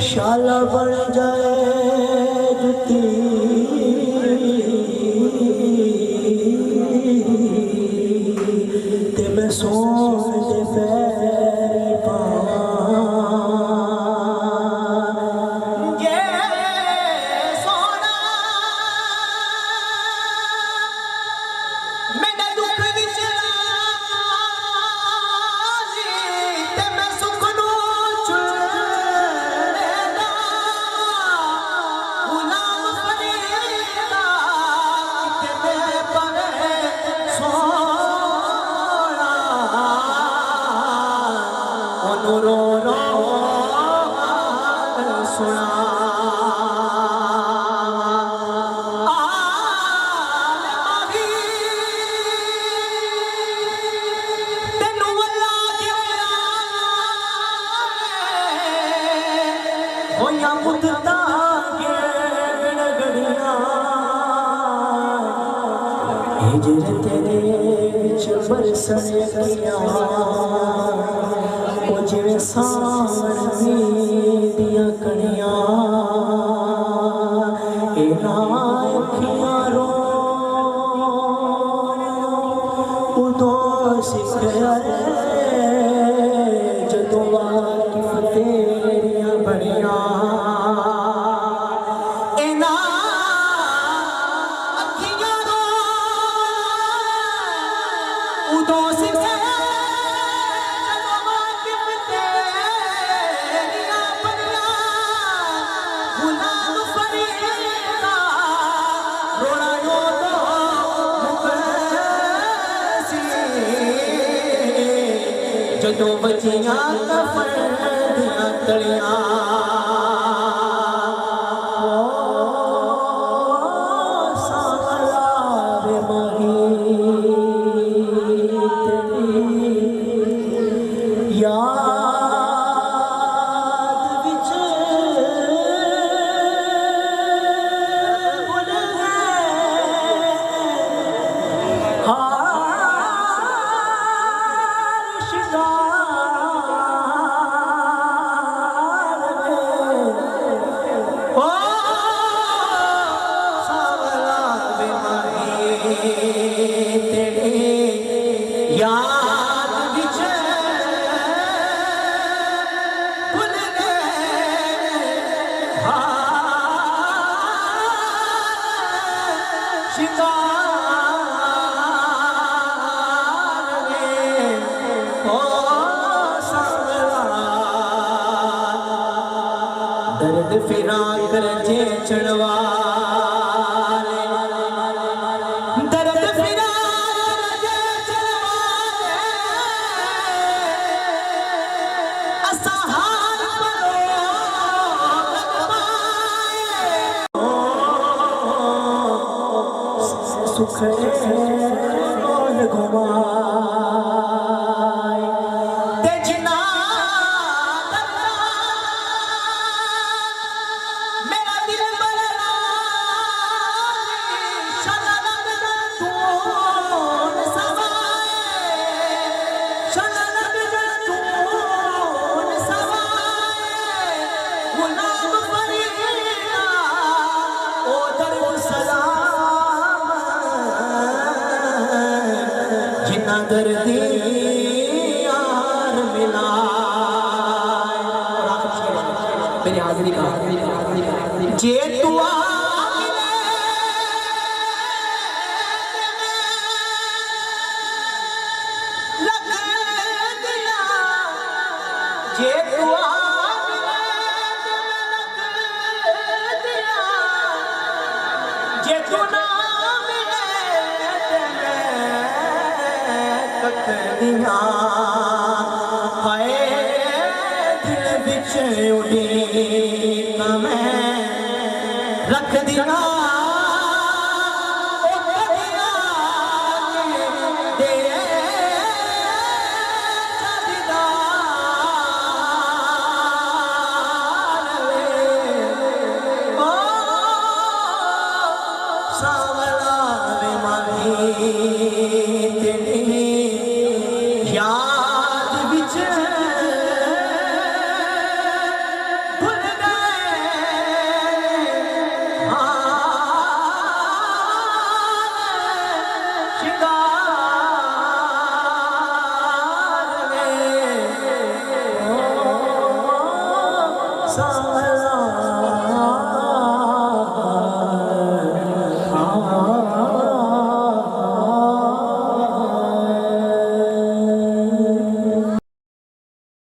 शाला बन जाए जुती ते मैं सोन दे पैरी पावां जे सोना मेरा दुख विच राजी ते मैं सुख नू चुलेदा गुलाम फरीदा किते मैं पवे सोना ओनू रो रो सुना होया मुद्दता गड़गड़ियां हिजर तेरे विच बरसने पियां ओ जिवें सावन दियां कणियां इन्हां अखियां रोण उदों सिखया जदों वाकिफ तेरियां बड़ियां जदों बचियां कफन दियां तलियां सावला वे माही तेरी याद विच भुल गए याद विच भुल गए शिकार में ओ सावला दर्द फिरा कर जे चढ़वा सुख मोल घुमाए ते जिना मेरा दिल बरना शरण तून सवाए शरण तून सवाए गुलाम फरीदा ओ दर सलाम जिन्ना दर्दी यार मिला मेरी हाजिरी का जे तू जे तू जे तू ना दिया हाय दिल बिच उड़ी मैं रख दिया सावला रे माही तेरी याद विच भूल गए शिकार में सावला